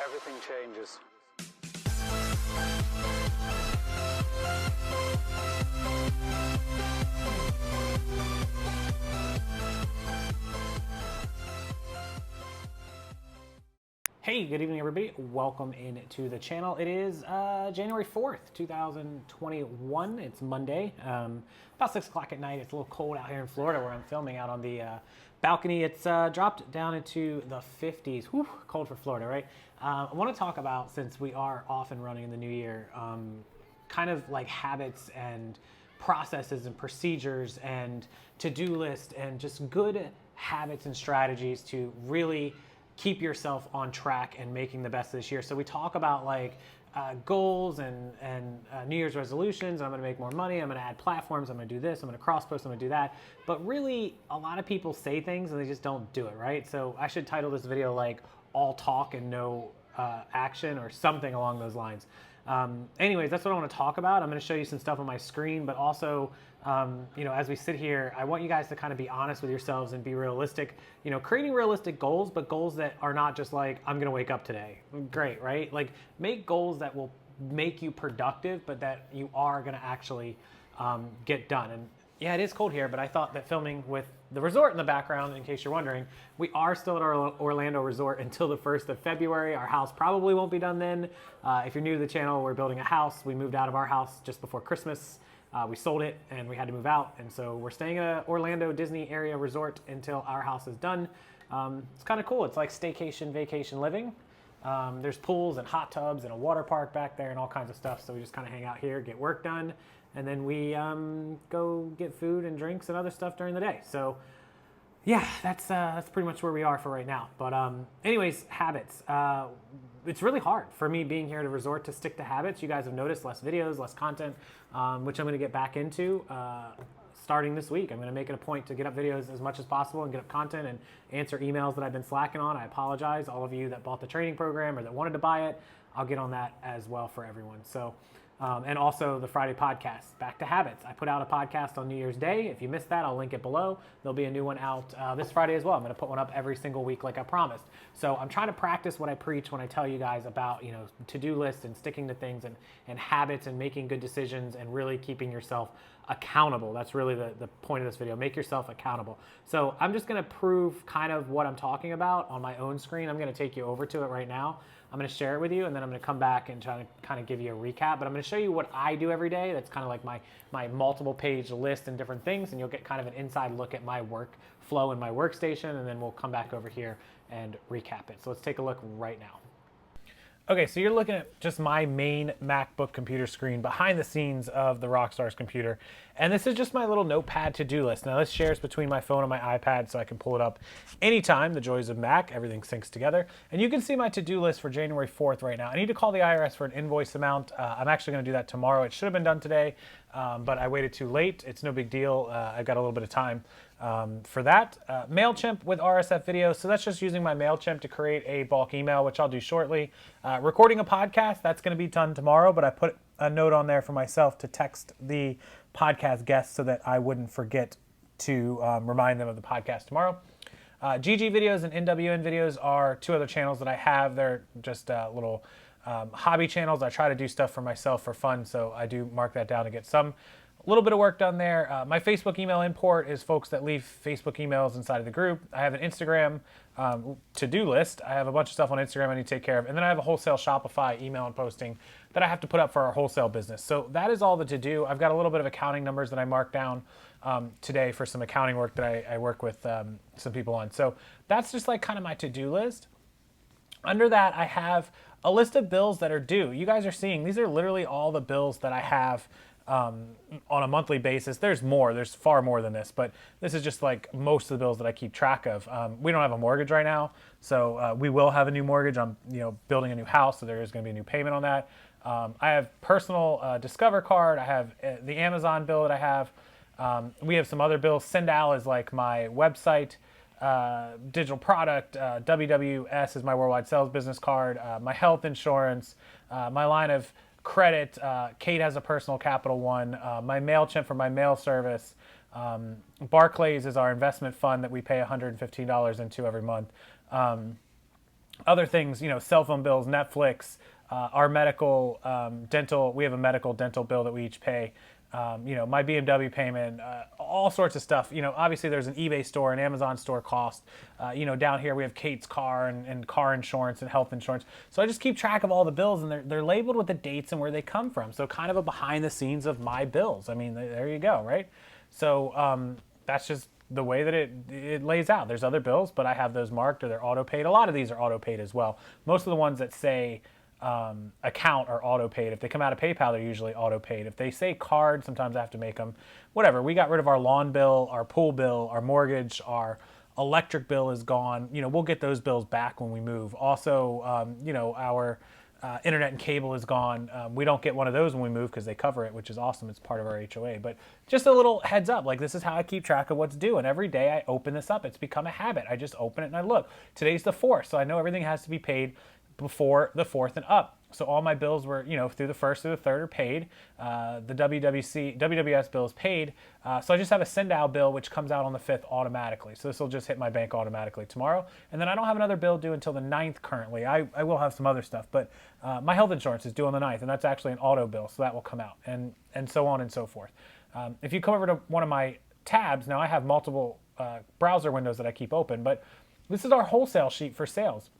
everything changes. Hey, good evening everybody. Welcome into the channel. It is January 4th, 2021. It's Monday, about 6 o'clock at night. It's a little cold out here in Florida where I'm filming out on the balcony. It's dropped down into the 50s. Whew, cold for Florida, right? I want to talk about, since we are off and running in the new year, kind of like habits and processes and procedures and to-do list and just good habits and strategies to really keep yourself on track and making the best of this year. So we talk about like goals and New Year's resolutions. I'm gonna make more money, I'm gonna add platforms, I'm gonna do this, I'm gonna cross post, I'm gonna do that. But really, a lot of people say things and they just don't do it, right? So I should title this video like all talk and no action or something along those lines. Anyways, that's what I wanna talk about. I'm gonna show you some stuff on my screen, but also, you know, as we sit here, I want you guys to kind of be honest with yourselves and be realistic, you know, creating realistic goals, but goals that are not just like, I'm going to wake up today. Great, right? Like make goals that will make you productive, but that you are going to actually get done. And yeah, it is cold here, but I thought that filming with the resort in the background, in case you're wondering, we are still at our Orlando resort until the 1st of February. Our house probably won't be done then. If you're new to the channel, we're building a house. We moved out of our house just before Christmas. We sold it and we had to move out. And so we're staying at an Orlando Disney area resort until our house is done. It's kind of cool. It's like staycation, vacation living. There's pools and hot tubs and a water park back there and all kinds of stuff. So we just kind of hang out here, get work done. And then we go get food and drinks and other stuff during the day. So yeah, that's pretty much where we are for right now. But anyways, habits. It's really hard for me being here at a resort to stick to habits. You guys have noticed less videos, less content, which I'm going to get back into starting this week. I'm going to make it a point to get up videos as much as possible and get up content and answer emails that I've been slacking on. I apologize, all of you that bought the training program or that wanted to buy it. I'll get on that as well for everyone. So. And also the Friday podcast, Back to Habits. I put out a podcast on New Year's Day. If you missed that, I'll link it below. There'll be a new one out this Friday as well. I'm going to put one up every single week like I promised. So I'm trying to practice what I preach when I tell you guys about, you know, to-do lists and sticking to things and habits and making good decisions and really keeping yourself accountable. That's really the point of this video. Make yourself accountable. So I'm just going to prove kind of what I'm talking about on my own screen. I'm going to take you over to it right now. I'm going to share it with you, and then I'm going to come back and try to kind of give you a recap. But I'm going to show you what I do every day. That's kind of like my multiple page list and different things, and you'll get kind of an inside look at my workflow in my workstation, and then we'll come back over here and recap it. So let's take a look right now. Okay, so you're looking at just my main MacBook computer screen behind the scenes of the Rockstar's computer. And this is just my little notepad to-do list. Now this shares between my phone and my iPad, so I can pull it up anytime. The joys of Mac, everything syncs together. And you can see my to-do list for January 4th right now. I need to call the IRS for an invoice amount. I'm actually gonna do that tomorrow. It should have been done today, but I waited too late. It's no big deal. I've got a little bit of time for that. MailChimp with RSF videos. So that's just using my MailChimp to create a bulk email, which I'll do shortly. Recording a podcast, that's going to be done tomorrow, but I put a note on there for myself to text the podcast guests so that I wouldn't forget to remind them of the podcast tomorrow. GG videos and NWN videos are two other channels that I have. They're just little hobby channels. I try to do stuff for myself for fun, so I do mark that down to get some little bit of work done there. My Facebook email import is folks that leave Facebook emails inside of the group. I have an Instagram to-do list. I have a bunch of stuff on Instagram I need to take care of. And then I have a wholesale Shopify email and posting that I have to put up for our wholesale business. So that is all the to-do. I've got a little bit of accounting numbers that I marked down today for some accounting work that I work with some people on. So that's just like kind of my to-do list. Under that, I have a list of bills that are due. You guys are seeing, these are literally all the bills that I have on a monthly basis. There's more, there's far more than this, but this is just like most of the bills that I keep track of. We don't have a mortgage right now, so we will have a new mortgage. I'm building a new house, so there is going to be a new payment on that. I have personal Discover card. I have the Amazon bill that I have. We have some other bills. Sendal is like my website digital product. WWS is my worldwide sales business card. My health insurance, my line of credit. Kate has a personal capital one. My MailChimp for my mail service. Barclays is our investment fund that we pay $115 into every month. Other things, cell phone bills, Netflix, our medical, dental. We have a medical dental bill that we each pay. My BMW payment, all sorts of stuff. Obviously there's an eBay store, an Amazon store cost. Down here we have Kate's car and car insurance and health insurance. So I just keep track of all the bills, and they're labeled with the dates and where they come from. So kind of a behind the scenes of my bills. I mean, there you go, right? So that's just the way that it lays out. There's other bills, but I have those marked or they're auto paid. A lot of these are auto paid as well. Most of the ones that say account are auto paid. If they come out of PayPal, they're usually auto paid. If they say card, sometimes I have to make them. Whatever. We got rid of our lawn bill, our pool bill, our mortgage, our electric bill is gone. We'll get those bills back when we move. Also, our internet and cable is gone. We don't get one of those when we move because they cover it, which is awesome. It's part of our HOA. But just a little heads up, like this is how I keep track of what's due. And every day I open this up. It's become a habit. I just open it and I look. Today's the 4th, so I know everything has to be paid before the 4th and up. So all my bills were, through the 1st through the 3rd are paid. The WWS bill is paid. So I just have a send out bill, which comes out on the 5th automatically. So this will just hit my bank automatically tomorrow. And then I don't have another bill due until the 9th currently. I will have some other stuff, but my health insurance is due on the 9th, and that's actually an auto bill. So that will come out, and so on and so forth. If you come over to one of my tabs, now I have multiple browser windows that I keep open, but this is our wholesale sheet for sales.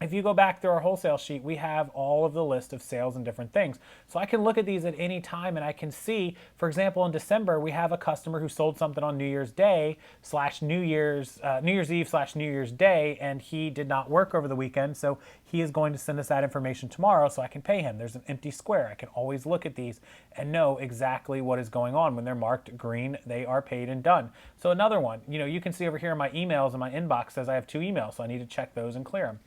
If you go back through our wholesale sheet, we have all of the list of sales and different things. So I can look at these at any time and I can see, for example, in December, we have a customer who sold something on New Year's Day / New Year's Eve / New Year's Day, and he did not work over the weekend. So he is going to send us that information tomorrow so I can pay him. There's an empty square. I can always look at these and know exactly what is going on. When they're marked green, they are paid and done. So another one, you can see over here in my emails, in my inbox says I have 2 emails, so I need to check those and clear them.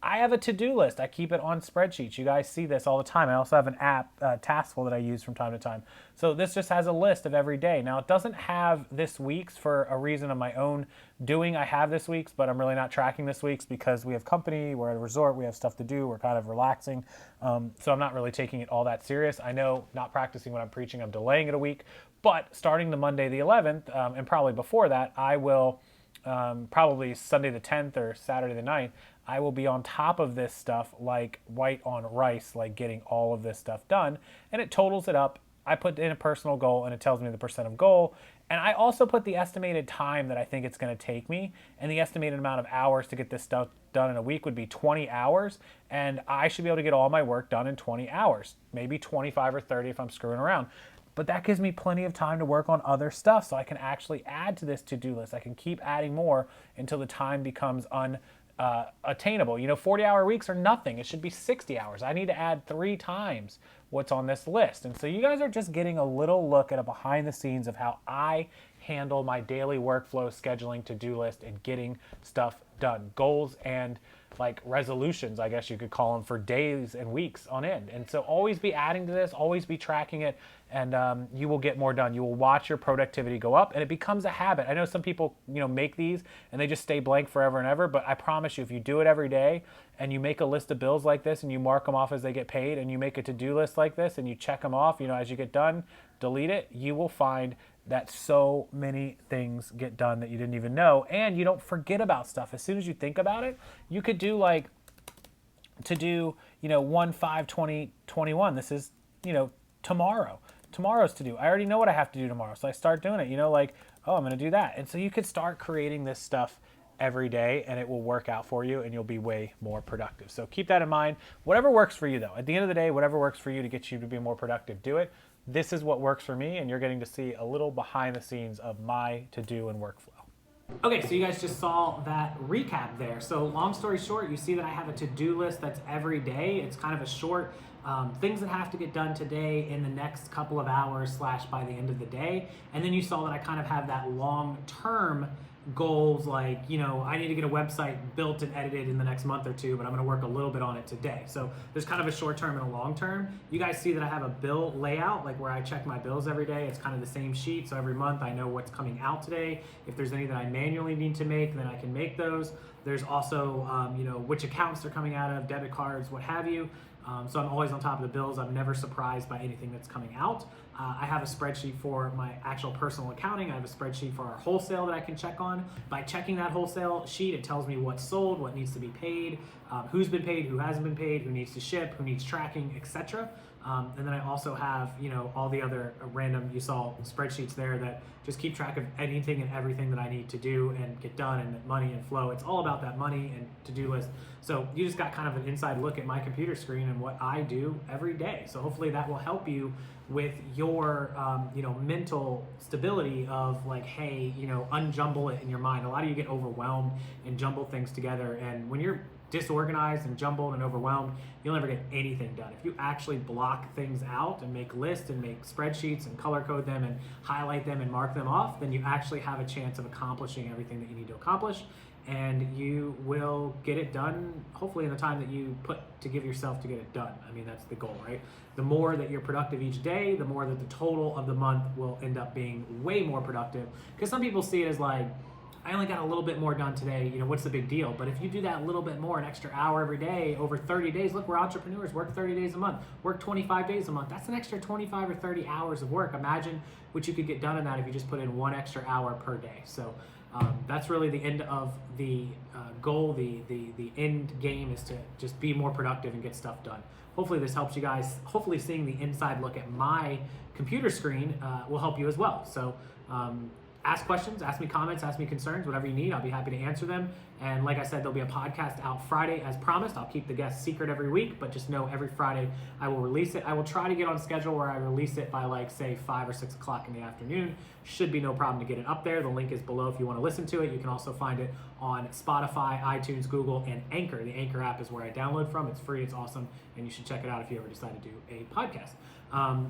I have a to-do list. I keep it on spreadsheets. You guys see this all the time. I also have an app, Taskful, that I use from time to time. So this just has a list of every day. Now, it doesn't have this week's for a reason of my own doing. I have this week's, but I'm really not tracking this week's because we have company, we're at a resort, we have stuff to do, we're kind of relaxing. So I'm not really taking it all that serious. I know not practicing what I'm preaching, I'm delaying it a week. But starting the Monday the 11th, and probably before that, I will, probably Sunday the 10th or Saturday the 9th, I will be on top of this stuff like white on rice, like getting all of this stuff done. And it totals it up. I put in a personal goal and it tells me the percent of goal. And I also put the estimated time that I think it's going to take me. And the estimated amount of hours to get this stuff done in a week would be 20 hours. And I should be able to get all my work done in 20 hours, maybe 25 or 30 if I'm screwing around. But that gives me plenty of time to work on other stuff so I can actually add to this to-do list. I can keep adding more until the time becomes attainable. 40-hour weeks are nothing. It should be 60 hours. I need to add 3 times what's on this list. And so you guys are just getting a little look at a behind the scenes of how I handle my daily workflow, scheduling, to-do list, and getting stuff done. Goals and like resolutions, I guess you could call them, for days and weeks on end. And so always be adding to this, always be tracking it, and you will get more done. You will watch your productivity go up, and it becomes a habit. I know some people, make these and they just stay blank forever and ever, but I promise you, if you do it every day and you make a list of bills like this and you mark them off as they get paid, and you make a to-do list like this and you check them off, as you get done, delete it, you will find that so many things get done that you didn't even know, and you don't forget about stuff. As soon as you think about it, you could do 1/5/2021. This is, tomorrow. Tomorrow's to do. I already know what I have to do tomorrow, so I start doing it. I'm going to do that. And so you could start creating this stuff every day, and it will work out for you, and you'll be way more productive. So keep that in mind. Whatever works for you, though. At the end of the day, whatever works for you to get you to be more productive, do it. This is what works for me, and you're getting to see a little behind the scenes of my to-do and workflow. Okay, so you guys just saw that recap there. So long story short, you see that I have a to-do list that's every day. It's kind of a short things that have to get done today in the next couple of hours / by the end of the day. And then you saw that I kind of have that long-term goals, like, I need to get a website built and edited in the next month or 2, but I'm going to work a little bit on it today. So there's kind of a short term and a long term. You guys see that I have a bill layout, like where I check my bills every day. It's kind of the same sheet. So every month I know what's coming out today. If there's any that I manually need to make, then I can make those. There's also, which accounts they're coming out of, debit cards, what have you. So I'm always on top of the bills. I'm never surprised by anything that's coming out. I have a spreadsheet for my actual personal accounting. I have a spreadsheet for our wholesale that I can check on. By checking that wholesale sheet, it tells me what's sold, what needs to be paid, who's been paid, who hasn't been paid, who needs to ship, who needs tracking, etc. And then I also have, all the other random, you saw spreadsheets there that just keep track of anything and everything that I need to do and get done, and money and flow. It's all about that money and to-do list. So you just got kind of an inside look at my computer screen and what I do every day. So hopefully that will help you with your, mental stability of like, hey, unjumble it in your mind. A lot of you get overwhelmed and jumble things together. And when you're disorganized and jumbled and overwhelmed, you'll never get anything done. If you actually block things out and make lists and make spreadsheets and color code them and highlight them and mark them off, then you actually have a chance of accomplishing everything that you need to accomplish, and you will get it done hopefully in the time that you put to give yourself to get it done. I mean, that's the goal, right? The more that you're productive each day, the more that the total of the month will end up being way more productive. Because some people see it as like, I only got a little bit more done today, what's the big deal? But if you do that a little bit more, an extra hour every day over 30 days, look, we're entrepreneurs, work 30 days a month, work 25 days a month. That's an extra 25 or 30 hours of work. Imagine what you could get done in that if you just put in 1 extra hour per day. So that's really the end of the goal. The end game is to just be more productive and get stuff done. Hopefully this helps you guys. Hopefully seeing the inside look at my computer screen will help you as well. So ask questions, ask me comments, ask me concerns, whatever you need. I'll be happy to answer them. And like I said, there'll be a podcast out Friday as promised. I'll keep the guests secret every week, but just know every Friday I will release it. I will try to get on schedule where I release it by like say 5 or 6 o'clock in the afternoon. Should be no problem to get it up there. The link is below if you want to listen to it. You can also find it on Spotify, iTunes, Google, and Anchor. The Anchor app is where I download from. It's free, it's awesome, and you should check it out if you ever decide to do a podcast.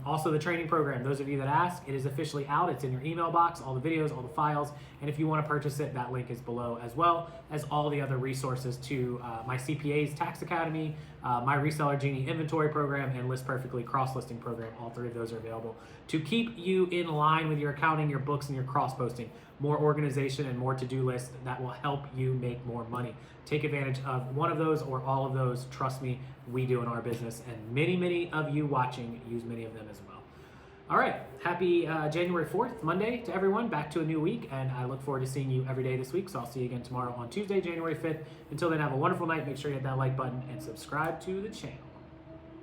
Also the training program, those of you that ask, it is officially out. It's in your email box, all the videos, all the files, and if you want to purchase it, that link is below, as well as all the other resources to my CPA's Tax Academy, my Reseller Genie inventory program, and List Perfectly cross-listing program. All 3 of those are available to keep you in line with your accounting, your books, and your cross-posting. More organization and more to-do lists that will help you make more money. Take advantage of one of those or all of those. Trust me, we do in our business, and many of you watching use many of them as well. All right, happy January 4th, Monday to everyone. Back to a new week, and I look forward to seeing you every day this week. So I'll see you again tomorrow on Tuesday, January 5th. Until then, have a wonderful night. Make sure you hit that like button and subscribe to the channel.